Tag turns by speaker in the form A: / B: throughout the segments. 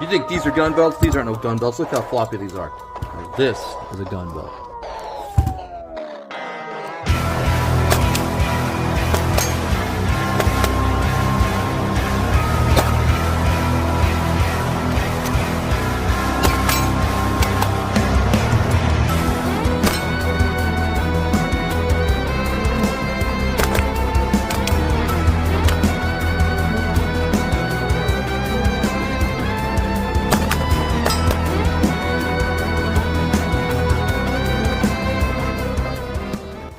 A: You think these are gun belts? These aren't no gun belts. Look how floppy these are. Like, this is a gun belt.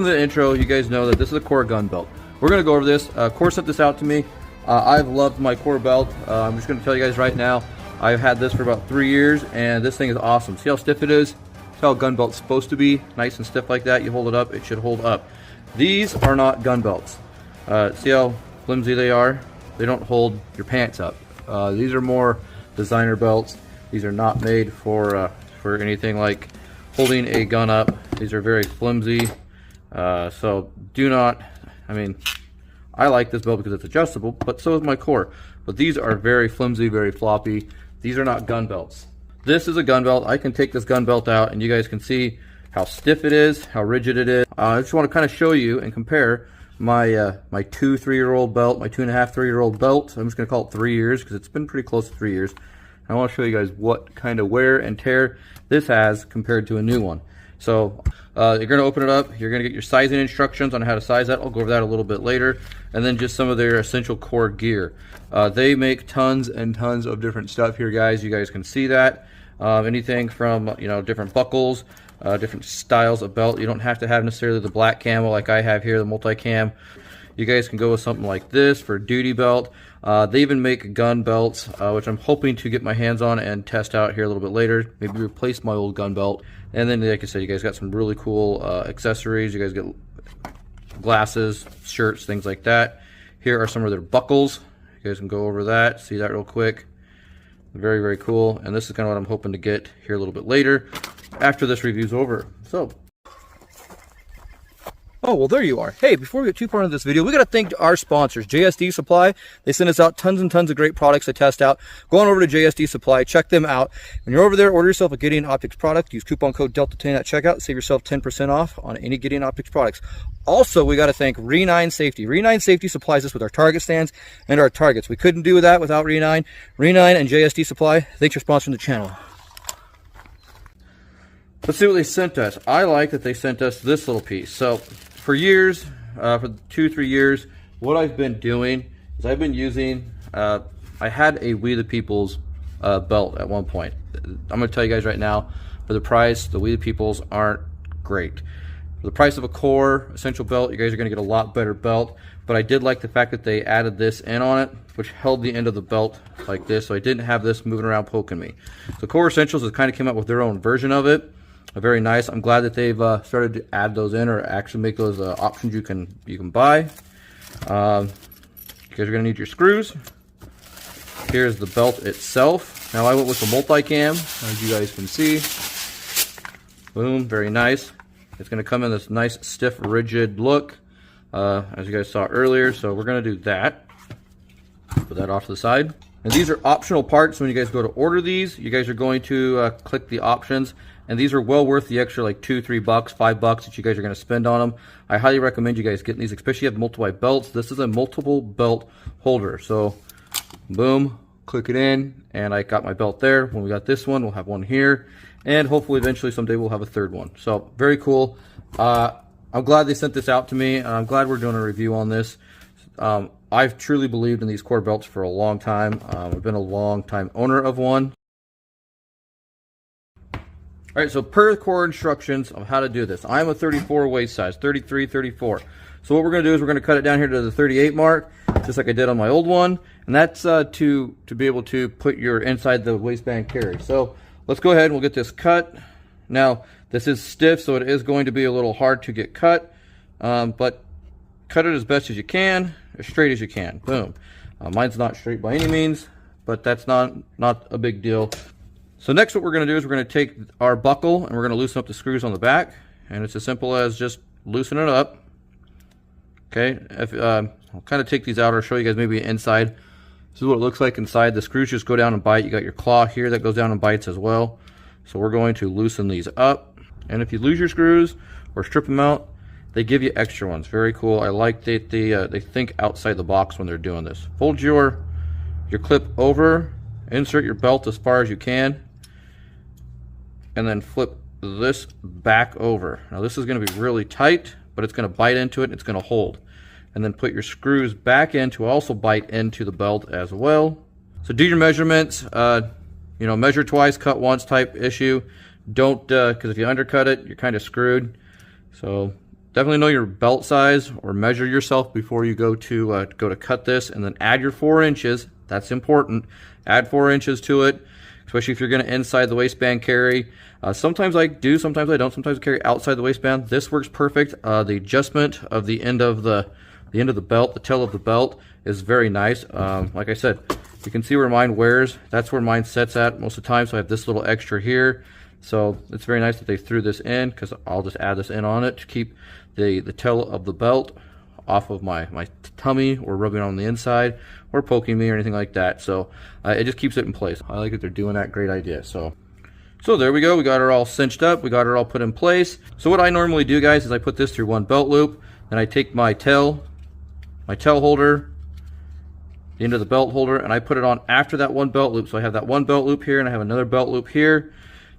A: The intro, you guys know that this is a Core gun belt. We're going to go over this. Core sent this out to me. I've loved my Core belt. I'm just going to tell you guys right now, I've had this for about 3 years, and this thing is awesome. See how stiff it is? That's how a gun belt's supposed to be. Nice and stiff like that. You hold it up, it should hold up. These are not gun belts. See how flimsy they are? They don't hold your pants up. These are more designer belts. These are not made for anything like holding a gun up. These are very flimsy. So do not, I mean, I like this belt because it's adjustable, but so is my Core. But these are very flimsy, very floppy. These are not gun belts. This is a gun belt. I can take this gun belt out and you guys can see how stiff it is, how rigid it is. I just want to kind of show you and compare my my 2-3-year-old belt, my 2.5, 3-year-old belt. I'm just going to call it 3 years because it's been pretty close to 3 years. I want to show you guys what kind of wear and tear this has compared to a new one. So you're going to open it up, you're going to get your sizing instructions on how to size that. I'll go over that a little bit later. And then just some of their essential Core gear. They make tons and tons of different stuff here, guys. You guys can see that. Anything from, you know, different buckles, different styles of belt. You don't have to have necessarily the black camo like I have here, the multi-cam. You guys can go with something like this for a duty belt. They even make gun belts, which I'm hoping to get my hands on and test out here a little bit later. Maybe replace my old gun belt. And then, like I said, you guys got some really cool accessories. You guys get glasses, shirts, things like that. Here are some of their buckles. You guys can go over that, see that real quick. Very, very cool. And this is kind of what I'm hoping to get here a little bit later after this review's over. So. Oh, well, there you are. Hey, before we get too far into this video, we got to thank our sponsors, JSD Supply. They send us out tons and tons of great products to test out. Go on over to JSD Supply, check them out. When you're over there, order yourself a Gideon Optics product. Use coupon code Delta10 at checkout. Save yourself 10% off on any Gideon Optics products. Also, we got to thank Reveiw Safety. Reveiw Safety supplies us with our target stands and our targets. We couldn't do that without Reveiw. Reveiw and JSD Supply, thanks for sponsoring the channel. Let's see what they sent us. I like that they sent us this little piece. So, for years, for 2-3 years, what I've been doing is I've been using, I had a We the People's belt at one point. I'm going to tell you guys right now, for the price, the We the People's aren't great. For the price of a Core essential belt, you guys are going to get a lot better belt. But I did like the fact that they added this in on it, which held the end of the belt like this, so I didn't have this moving around poking me. So Core Essentials has kind of came up with their own version of it. Very nice. I'm glad that they've started to add those in, or actually make those options you can buy. You guys are going to need your screws. Here's the belt itself. Now I went with the multi-cam, as you guys can see. Boom, very nice. It's going to come in this nice, stiff, rigid look, as you guys saw earlier. So we're going to do that. Put that off to the side. And these are optional parts. When you guys go to order these, you guys are going to click the options. And these are well worth the extra like $2, $3, $5 that you guys are going to spend on them. I highly recommend you guys getting these, especially if you have multiple belts. This is a multiple belt holder. So, boom, click it in, and I got my belt there. When we got this one, we'll have one here. And hopefully eventually someday we'll have a third one. So, very cool. I'm glad they sent this out to me. I'm glad we're doing a review on this. I've truly believed in these Core belts for a long time. I've been a long time owner of one. All right, so per Core instructions of how to do this, I'm a 34 waist size, 33, 34. So what we're going to do is we're going to cut it down here to the 38 mark, just like I did on my old one, and that's to be able to put your inside the waistband carry. So let's go ahead and we'll get this cut. Now this is stiff, so it is going to be a little hard to get cut, but cut it as best as you can, as straight as you can. Boom. Mine's not straight by any means, but that's not a big deal. So next what we're going to do is we're going to take our buckle and we're going to loosen up the screws on the back, and it's as simple as just loosen it up. Okay, I'll kind of take these out or show you guys maybe inside This is what it looks like inside. The screws just go down and bite. You got your claw here that goes down and bites as well. So we're going to loosen these up. And if you lose your screws or strip them out, they give you extra ones. Very cool. I like that they think outside the box when they're doing this. Fold your clip over, insert your belt as far as you can, and then flip this back over. Now this is going to be really tight, but it's going to bite into it and it's going to hold. And then put your screws back in to also bite into the belt as well. So do your measurements. You know, measure twice, cut once type issue. Don't, because if you undercut it, you're kind of screwed. So definitely know your belt size, or measure yourself before you go to cut this, and then add your 4 inches. That's important. Add 4 inches to it, especially if you're going to inside the waistband carry. Sometimes I do, sometimes I don't. Sometimes I carry outside the waistband. This works perfect. The adjustment of the end of the belt, the tail of the belt, is very nice. Like I said, you can see where mine wears. That's where mine sets at most of the time. So I have this little extra here. So it's very nice that they threw this in, because I'll just add this in on it to keep the tail of the belt off of my tummy, or rubbing on the inside, or poking me or anything like that. So it just keeps it in place. I like that they're doing that. Great idea. So there we go. We got her all cinched up. We got her all put in place. So what I normally do, guys, is I put this through one belt loop. Then I take my tail holder, the end of the belt holder, and I put it on after that one belt loop. So I have that one belt loop here, and I have another belt loop here.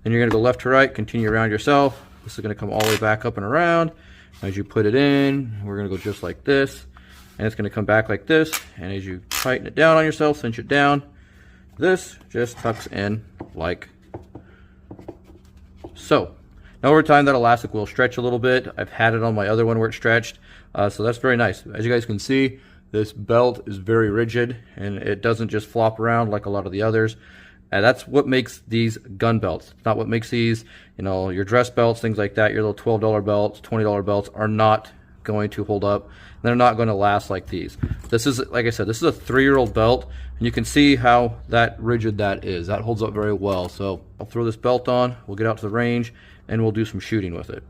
A: Then you're going to go left to right, continue around yourself. This is going to come all the way back up and around. As you put it in, we're going to go just like this, and it's going to come back like this. And as you tighten it down on yourself, cinch it down, this just tucks in like so. Now over time, that elastic will stretch a little bit. I've had it on my other one where it stretched, so that's very nice. As you guys can see, this belt is very rigid, and it doesn't just flop around like a lot of the others. And that's what makes these gun belts. It's not what makes these, you know, your dress belts, things like that. Your little $12 belts, $20 belts are not going to hold up. They're not going to last like these. This is, like I said, this is a 3-year-old belt, and you can see how that rigid that is. That holds up very well. So I'll throw this belt on, we'll get out to the range, and we'll do some shooting with it.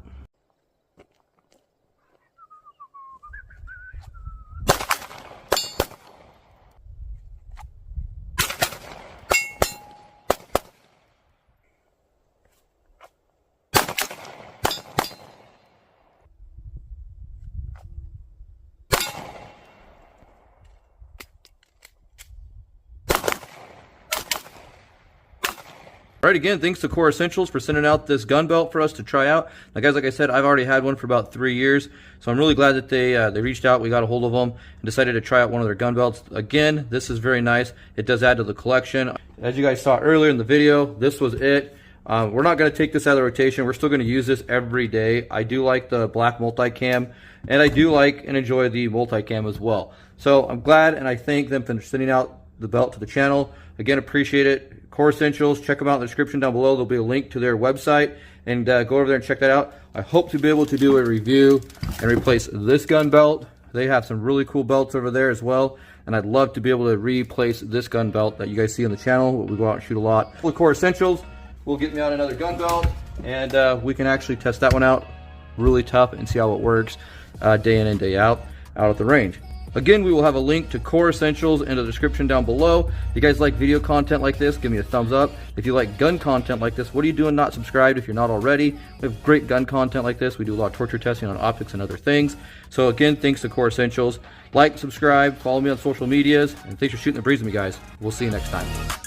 A: Alright, again, thanks to Core Essentials for sending out this gun belt for us to try out. Now, guys, like I said, I've already had one for about 3 years, so I'm really glad that they reached out, we got a hold of them, and decided to try out one of their gun belts. Again, this is very nice. It does add to the collection. As you guys saw earlier in the video, this was it. We're not going to take this out of the rotation. We're still going to use this every day. I do like the black multicam, and I do like and enjoy the multicam as well. So I'm glad, and I thank them for sending out the belt to the channel. Again, appreciate it. Core Essentials, check them out in the description down below. There'll be a link to their website, and go over there and check that out. I hope to be able to do a review and replace this gun belt. They have some really cool belts over there as well, and I'd love to be able to replace this gun belt that you guys see on the channel. We go out and shoot a lot. With Core Essentials, will get me out another gun belt, and we can actually test that one out really tough and see how it works day in and day out at the range. Again, we will have a link to Core Essentials in the description down below. If you guys like video content like this, give me a thumbs up. If you like gun content like this, what are you doing not subscribed if you're not already? We have great gun content like this. We do a lot of torture testing on optics and other things. So again, thanks to Core Essentials. Like, subscribe, follow me on social medias, and thanks for shooting the breeze with me, guys. We'll see you next time.